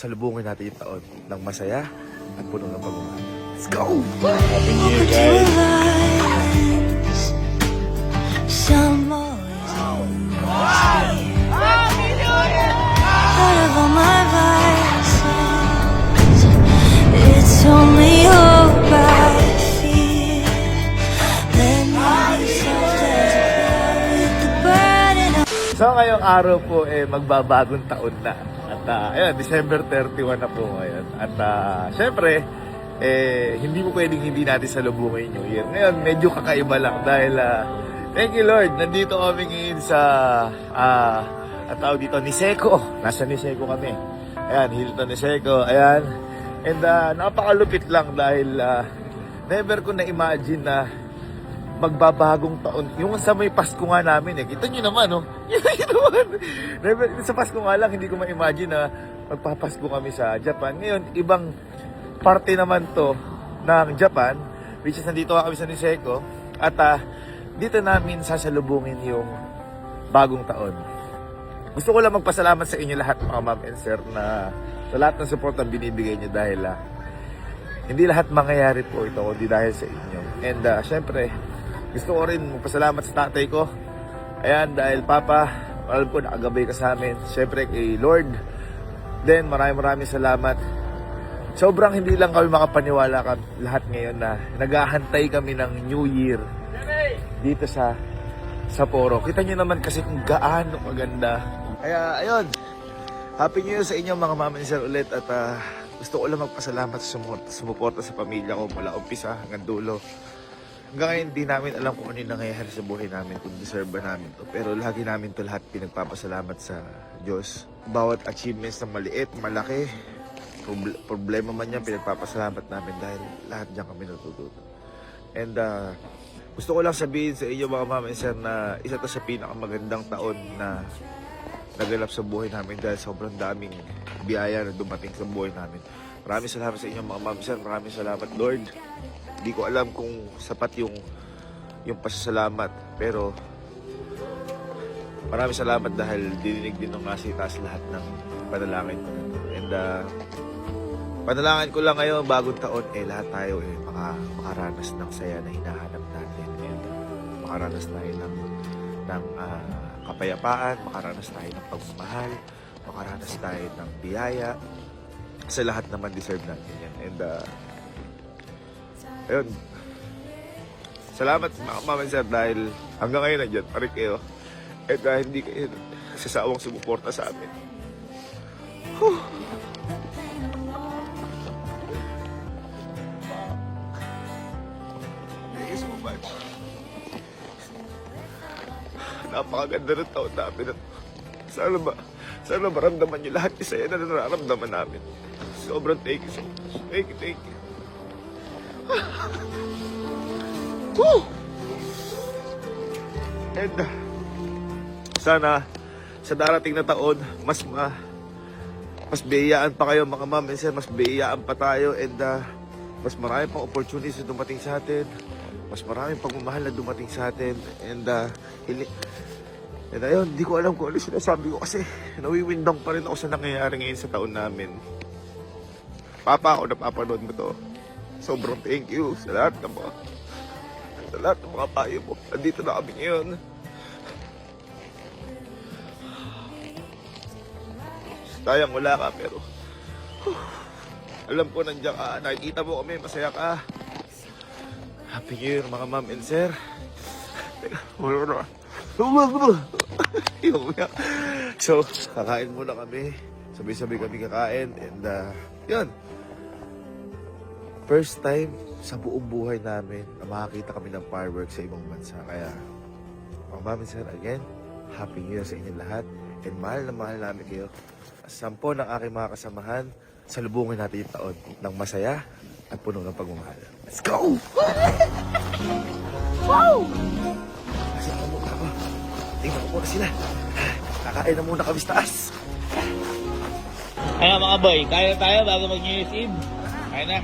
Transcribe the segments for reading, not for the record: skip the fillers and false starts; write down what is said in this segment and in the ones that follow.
salubungin natin yung taon ng masaya at puno ng pagmamahal. Let's go! Happy New Year, guys! Some always out of all my vices, it's only hope I feel. Let me be soft with the burden of So ngayong araw po magbabagong taon na. At ayun, December 31 na po ngayon. At syempre, hindi mo pwedeng hindi natin salubungin yung year. Ngayon, medyo kakaiba lang dahil thank you Lord, nandito kami ngayon sa at tawag dito, Niseko. Nasa Niseko kami. Ayan, Hilton Niseko. Ayan. And napakalupit lang dahil never ko na-imagine na magbabagong taon. Yung sa may Pasko nga namin kita nyo naman, no? Yun naman. Never, sa Pasko nga lang, hindi ko ma-imagine na magpapasko kami sa Japan. Ngayon, ibang parte naman to ng Japan, which is nandito kami sa Niseko. At dito namin sasalubungin yung bagong taon. Gusto ko lang magpasalamat sa inyo lahat, mga ma'am and sir, na sa lahat ng support na binibigay nyo dahil hindi lahat mangyayari po ito kundi dahil sa inyo. And syempre, gusto ko rin magpasalamat sa tatay ko. Ayan, dahil Papa, alam ko nakagabay ka sa amin. Syempre kay Lord. Then maraming salamat. Sobrang hindi lang kami makapaniwala lahat ngayon na naghahantay kami ng New Year dito sa Sapporo. Kita nyo naman kasi kung gaano maganda. Kaya ayun, Happy New Year sa inyo mga mama and sir ulit. At gusto ko lang magpasalamat sa sumuporta sa pamilya ko mula umpisa hanggang dulo. Hanggang ngayon, hindi namin alam kung ano yung nangyayari sa buhay namin, kung deserve ba namin to. Pero lagi namin to lahat pinagpapasalamat sa Diyos. Bawat achievements na maliit, malaki, problema man yan, pinagpapasalamat namin dahil lahat dyan kami natututo. And gusto ko lang sabihin sa inyo mga mama and sir na isa to sa pinakamagandang taon na naganap sa buhay namin dahil sobrang daming biyaya na dumating sa buhay namin. Maraming salamat sa inyo mga mama and sir, maraming salamat Lord. Hindi ko alam kung sapat yung pasasalamat, pero maraming salamat dahil dininig din ng nasa itaas lahat ng panalangin ko. And panalangin ko lang ngayon, bagong taon, lahat tayo makaranas ng saya na hinahanap natin. And makaranas tayo ng kapayapaan, makaranas tayo ng pagmamahal, makaranas tayo ng biyaya. Sa lahat naman deserve natin yan. And ayun, salamat mga mama and sir dahil hanggang ngayon nandiyan pa rin kayo at hindi kayo sasawang sumuporta sa amin. Thank you so much. Napakaganda ng taon namin at sana maramdaman niyo lahat isa yan na nararamdaman namin. Sobrang thank you so much. Thank you. Woo! And sana sa darating na taon mas biyayaan pa kayo mga ma'am and sir, mas biyayaan pa tayo and mas marami pang opportunities na dumating sa atin, mas maraming pagmamahal na dumating sa atin and ayun, hindi ko alam kung ano sinasabi ko kasi nawiwindang pa rin ako sa nangyayari ngayon sa taon namin. Papa, ako napapanood mo to. Sobrang thank you sa lahat ng mga payo mo. Nandito na kami ngayon. Sayang wala ka pero alam ko nandiyan ka. Nakikita mo kami, masaya ka. Happy New Year mga ma'am and sir. So, kakain muna kami. Sabay-sabay kami kakain and yun. First time sa buong buhay namin na makakita kami ng fireworks sa ibang bansa. Kaya, mga mami sir, again, Happy New Year sa inyo lahat. And mahal na mahal namin kayo. Sampo ng aking mga kasamahan, salubungin natin yung taon ng masaya at puno ng pagmamahal. Let's go! Wow! Kasi na muna ako. Tingnan ko muna sila. Kakain na muna kami sa taas. Kaya mga boy, kaya tayo bago mag-New Year's Eve. Kain na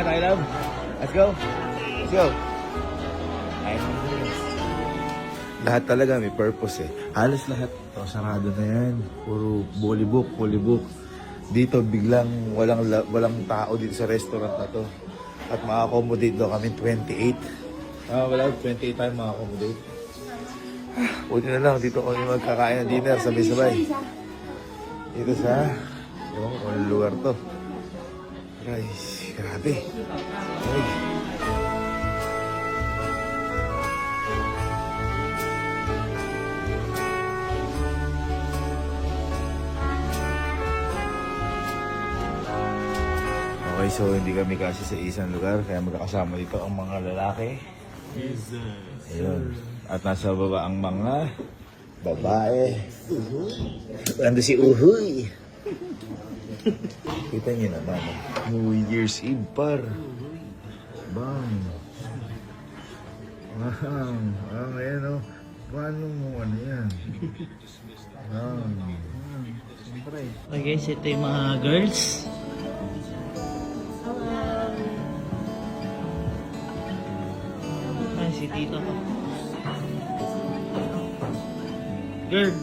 tayo, love. Let's go. Kain na. lahat talaga may purpose eh. Halos lahat to, sarado na yan. Puro fully book. Dito biglang walang tao dito sa restaurant na to. At ma-accommodate daw kami 28. Wala, 28 tayo ma-accommodate. Buti na lang, dito kami magkakain ng dinner, sabay-sabay. Dito sa, ewan ko kung anong lugar to. Guys, grabe. Ay. Okay, so hindi kami kasi sa isang lugar, kaya magkakasama dito ang mga lalaki. Ayun. At nasa baba ang mga babae. Ando si Uhuy. Kita niyo naman. New Year's Eve, par. Bang. Bang. Bang, ayan o. Paano mo ano yan? Bang. Okay guys, ito yung mga girls. Ay, si Tito ko. Girl.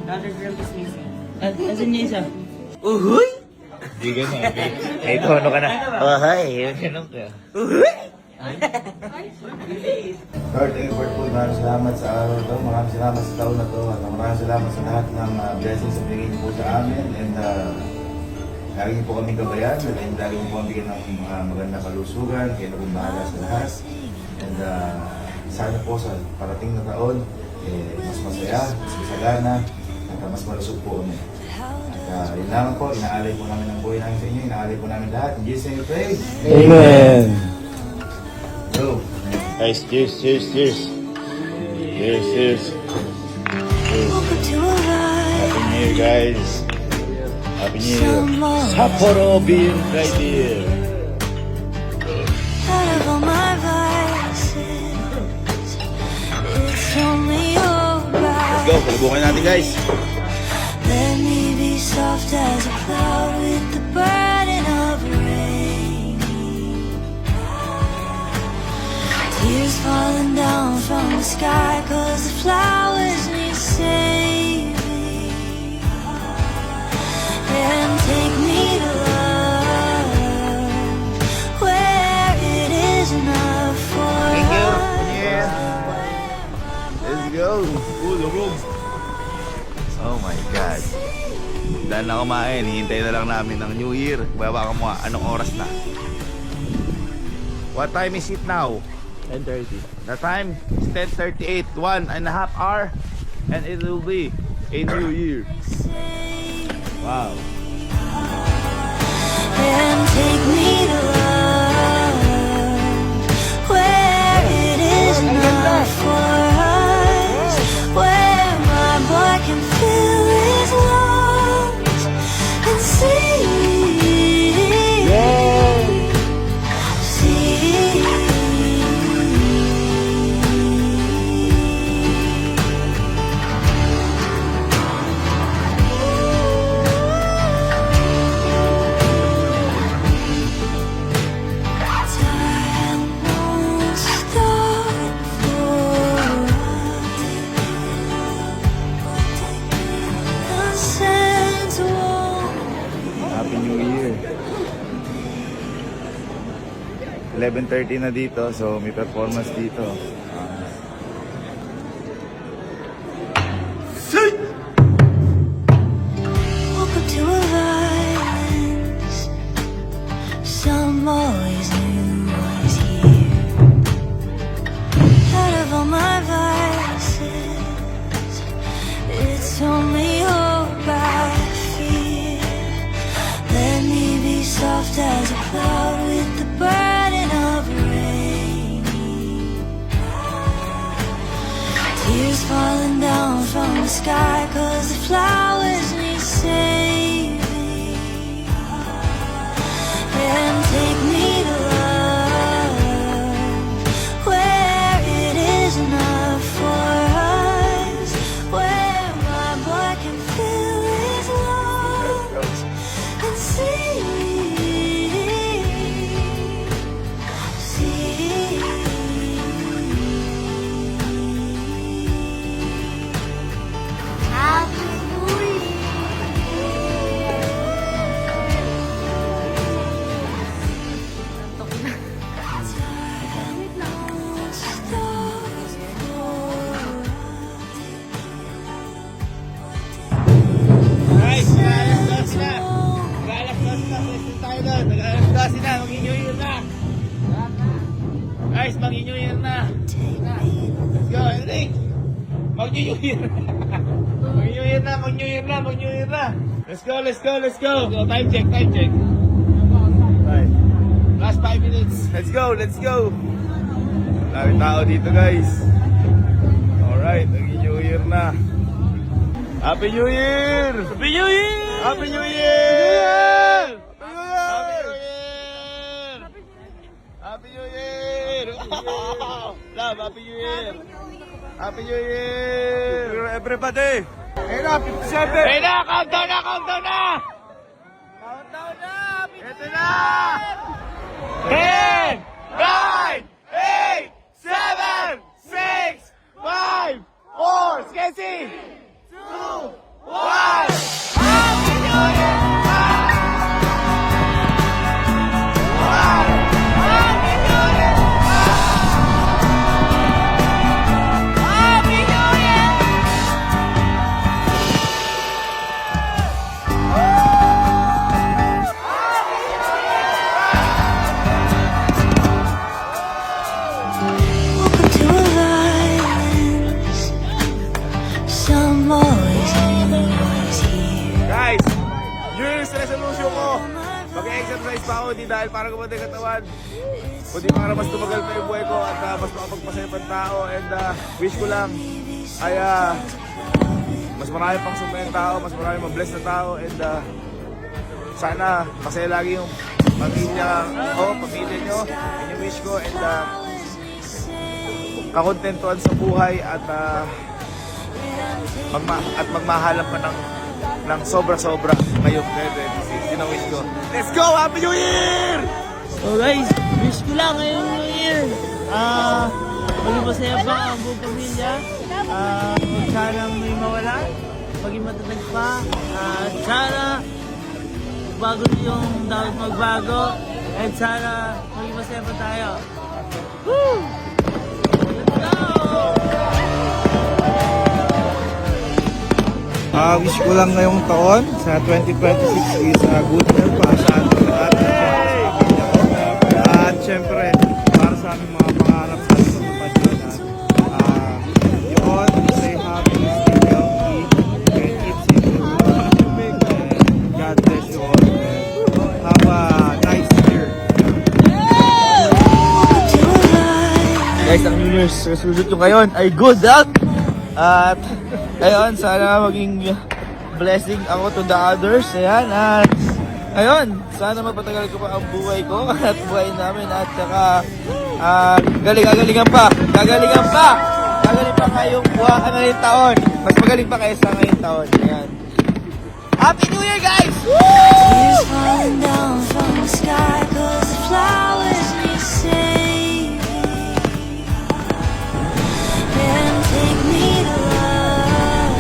Another girl is missing. Asan niya isa? Uhuy! Hindi ka na. Ito, ano ka na? Oh, hi. Ganun ka. Lord, thank you for food. Maraming salamat sa araw to. Maraming salamat sa taon na to. At maraming salamat sa lahat ng blessings na binigay niyo po sa amin. And lagi niyo po kami gabayan. Lagi niyo po kami bigyan ng magandang kalusugan. Kayo na po bahala sa lahat. And sana po sa parating na taon, mas masaya, mas masagana, at mas malusog po kami. At yun lang po, inaalay po namin ang buhay namin sa inyo. Inaalay po namin lahat. In Jesus' name we pray. Amen. Go! Guys, cheers. Cheers. Woke up to a life. Happy New Year, guys. Happy New Year. Sapporo Beer right here. Out of all my vices, it's only your Let's go! Palubukan natin, guys! Let me be soft as a cloud with the burden of rain. Tears falling down from the sky, 'cause the flowers need saving. And take me to love where it is enough for Thank you. us. Yeah. Let's go! Oh my God. Dahil na kumain, hihintay na lang namin ng New Year. Baba ka mo, anong oras na? What time is it now? 10:30. The time is 10:38, 1.5 hour, and it will be a New Year. Wow. And take me to love where it is not for us, where my boy can fill his lungs and see. Time won't stop for us. Sands won't. Happy New Year. 11:30 na dito, so may performance dito. Woke up to a violence. Some always knew was here. Out of all my vices, it's only hope I fear. Let me be soft as a cloud with the burden of rain. Tears falling down from the sky, 'cause the flowers need saving. And take me to love where it is enough for us, where my boy can fill his lungs and see. mag-New Year na. take me Let's go, Enric. Mag-New Year. Mag-New Year na, mag-New Year na, mag-New Year na. Let's go, let's go, let's go. Time check, time check. Right. Last 5 minutes. Let's go, let's go! Daming tao dito, guys. Alright, nag-New Year na. Happy New Year! Happy New Year! Happy New Year! Happy New Year! Happy New Year! Love, Happy New Year! Happy New Year! Everybody! Ayun na, 57! Hey na, countdown na, countdown na! Countdown na! Ito na! 10, 9, 8, 7, 6, 5, 4, Sketchy! 2, 1! Happy New Year! Happy New Year! Happy New Year! Welcome to violence. Some always always here. Guys, New Year's resolution ko. Mag-exercise pa ako, di dahil para gumanda yung katawan. Kundi para mas tumagal pa yung buhay ko at mas makapagpasaya pang tao. And wish ko lang ay mas marami pang sumayang tao, mas marami mabless na tao. And sana masaya lagi yung pamilya nyo. Yun yung wish ko. And kakontentuhan sa buhay at magmahalan pa ng sobra-sobra ngayong 2026. Yun ang wish ko. Let's go! Happy New Year! So guys, wish ko lang ngayong New Year. Maging masaya pa ang buong pamilya. Huwag sanang may mawala. Maging matatag pa. Sana bago yung dapat magbago. And sana maging masaya pa tayo. Woo! Let's go! Wish ko lang ngayong taon sa 2026 is good health para sa ating lahat. At syempre, para sa aming mga pangarap sa ating kapatid. Yun, stay happy, stay healthy, and eat simple. And God bless you all. And have a nice year. Guys, ang New Year's resolution ko ngayon ay good health. At ayun, sana maging blessing ako to the others. Ayan, at ayun, sana mapatagal ko pa ang buhay ko at buhay namin. At saka gagalingan pa ngayong ngayong taon. Mas magaling pa kaysa ngayong taon. Ayan. Happy New Year, guys! Tears falling down from the sky 'cause the flowers need saving. And take me to love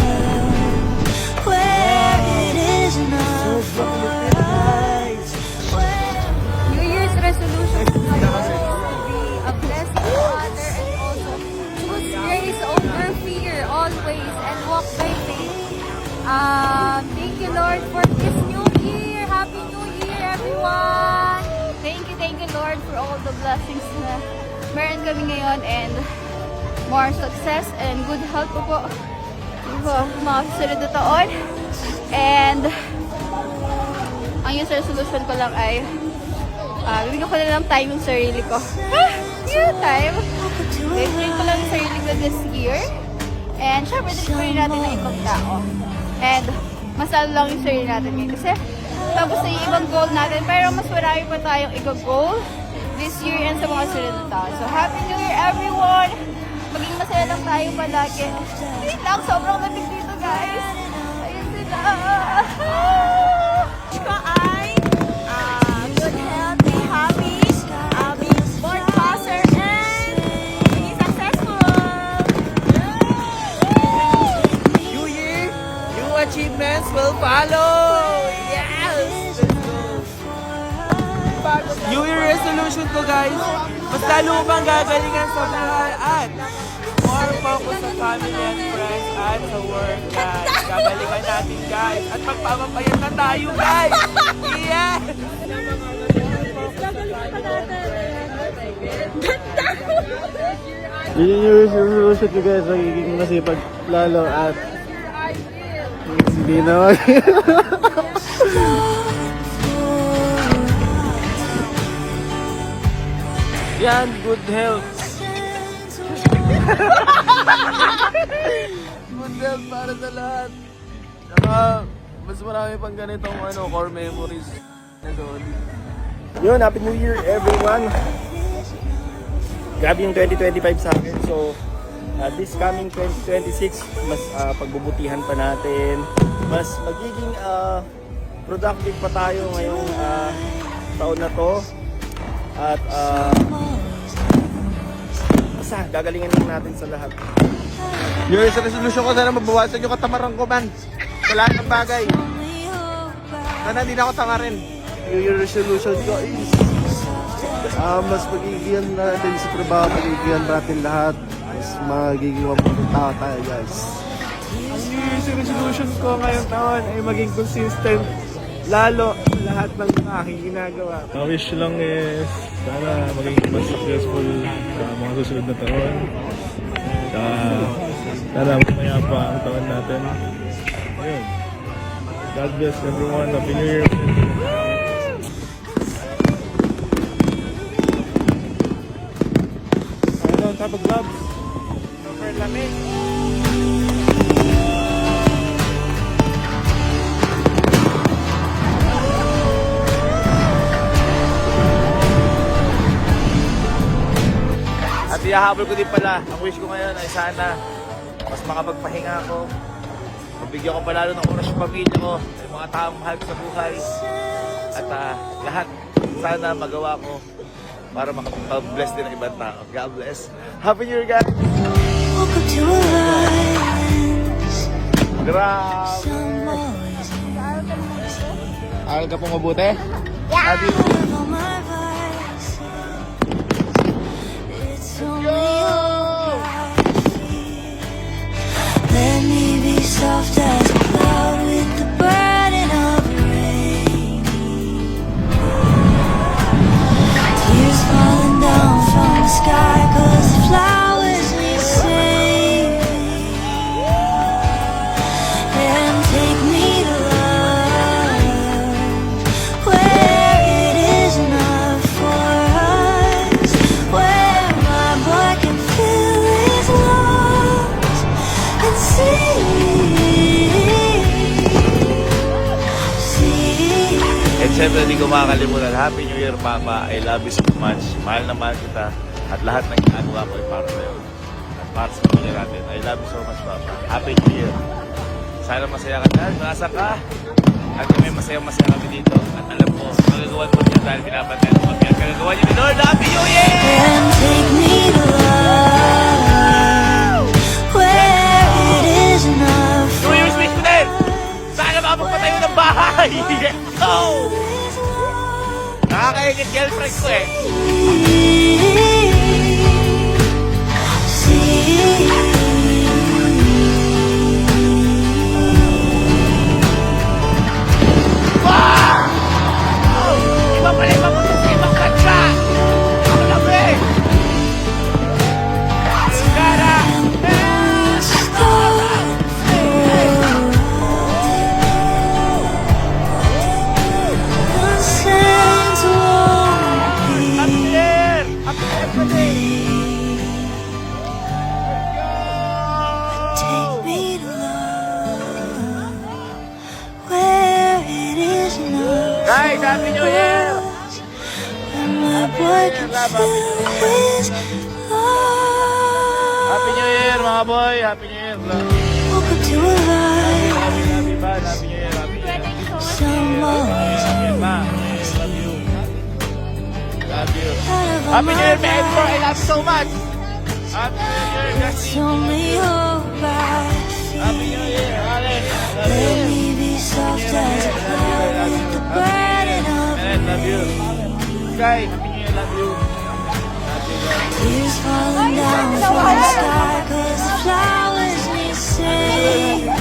where it is not for us. New Year's resolution to be a blessing to others and also choose grace over fear always and walk by faith. Thank you, Lord, for this new year. Happy New Year, everyone! Thank you, Lord, for all the blessings na meron kami ngayon and more success and good health po sa mga susunod na taon. And ang yung resolution ko lang ay bibigyan ko na lang time yung sarili ko. Time! Bibigyan ko lang yung sarili ko this year. And syempre, din natin ng ibang tao. And masalo lang yung sarili natin ngayon. Kasi tapos na yung ibang goal natin. Pero mas marami pa tayong goal this year and sa mga sunod na taon. So, Happy New Year, everyone! Maging masaya lang tayo palagi. Wait lang, sobrang lamig dito, guys. Ayun sila. Ko ay good health, be happy, be born passer, and be successful. New Year, new achievements will follow! Yes! Let's go! New Year resolution ko, guys. Mas lalo pang gagalingan sa buhay at more focus sa family and friends at sa work, guys. Gagalingan natin, guys. At magpapapayat na tayo, guys! Yes! Gagalingan pa natin. Ganda! Yun yung resolution ko guys, magiging masipag lalo at hindi na Yan, good health. Good health para sa lahat. Saka, mas marami pang ganitong core memories na doon. Yun, Happy New Year everyone! Grabe yung 2025 sa akin. So, this coming 2026, mas pagbubutihan pa natin. Mas magiging productive pa tayo ngayong taon na to. At basta, gagalingan lang natin sa lahat. New Year's resolution ko, sana mabawasan yung katamaran ko, man. Sa lahat ng bagay. Sana hindi na ako tanga rin. New Year resolution ko is mas magiging natin sa trabaho, magiging natin lahat. Mas magiging mabuting tao tayo guys. Ang New Year's resolution ko ngayong taon ay maging consistent lalo lahat ng aking ginagawa. Ang wish lang is sana maging mas successful sa mga susunod na taon. Sana mamaya pa ang taon natin. Ayun. God bless everyone. Happy New Year. Ayun, tapos gloves. Super lamig. At ihahabol ko din pala, ang wish ko ngayon ay sana mas makapagpahinga ako. Mabigyan ko palalo ng oras yung pamilya ko, yung mga taong mahal ko sa buhay. At lahat, sana magawa ko para makapag-bless din ng ibang tao. God bless. Happy New Year, guys! Woke up to a violence. Grabe! Some boys Aral ka pong mabuti? out of all my vices. It's only hope I feel. Let me be soft as a cloud with the burden of rain. Tears falling down from the sky 'cause the flowers need saving. And take me to love where it is enough for us, where my boy can feel his lungs and see. At syempre, hindi ko makakalimutan. Happy New Year, Papa. I love you so much. Mahal na mahal kita. At lahat ng ginagawa ko ay para sa'yo. At para sa pamilya natin. I love you so much, Papa. Happy New Year. Sana masaya ka dyan. Nasa ka. At kami masaya-masaya kami dito. At alam ko, magagawan mo niya dahil pinapantayan mo kami. At magagawan niyo ni Lord. Happy New Year! And take me to love where it is enough New Year's wish ko din! Sana makapagpatayo ng bahay! Let's go! Nakakaingit girlfriend ko eh. Iba pala iba mo sa ibang kanta! Ako na ba eh! Gara! Happy Year! Happy birthday! Take me to love where it is enough. Guys, Happy New Year! And my boy can feel his Happy love. New Year mga boy! Happy New Year! Woke up to a life. Happy bad! Happy New Year! Happy New Year! Some boys Love you, ma. Love you. Love you. out of all Happy New my Year, man! I love you so much! Happy New Year, It's Justin! only hope I Happy New Year, Alex! Love let you! me be soft as a cloud with the burden of And love you! Sky, Happy New Year, love you! tears falling down from the sky 'cause the flowers need saving.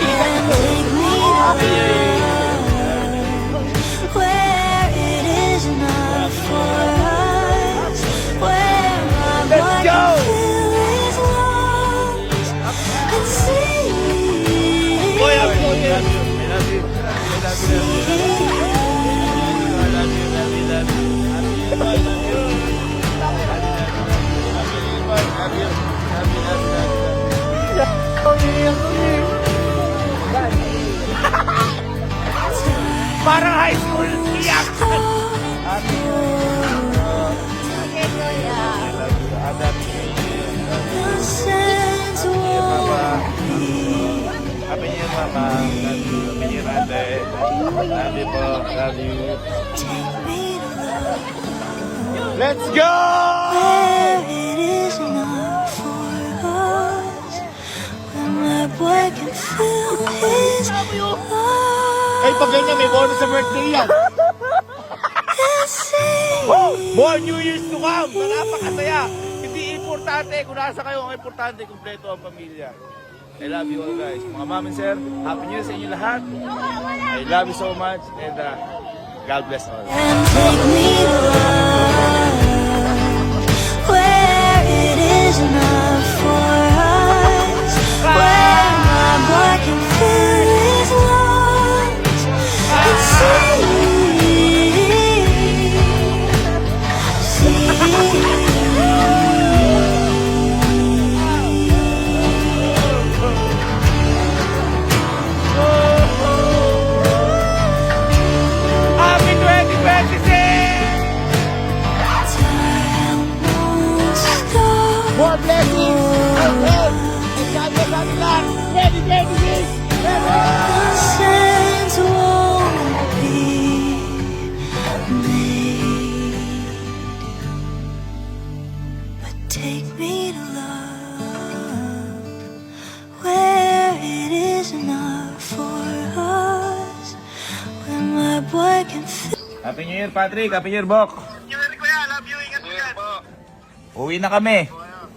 And take me to Happy New Year! love where it is enough for us, you po. Love you. Take me to love Let's go! where it is enough for us. When my boy can feel his love. Ay, pag ganyan, may bonus sa birthday yan. Oh, more New Year's to come na napakasaya. Hindi importante kung nasa kayo, ang importante kumpleto ang pamilya. I love you all guys. Mga mom and sir, Happy New Year sa inyo lahat. I love you so much and God bless all. And take me to love where it is enough for us. Where my boy can fill his lungs and Happy 2026! time won't stop. More blessings! Health, health! And God bless sa ating lahat! 2026! Sense won't be made, but take me to love where it is enough for us. When my boy can feel. Happy New Year, Patrick! Happy New Year, Bok! Happy New Year, Kuya! Love you! Ingat mo yan! Uwi na kami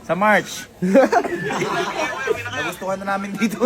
sa March. Nagustuhan na namin dito.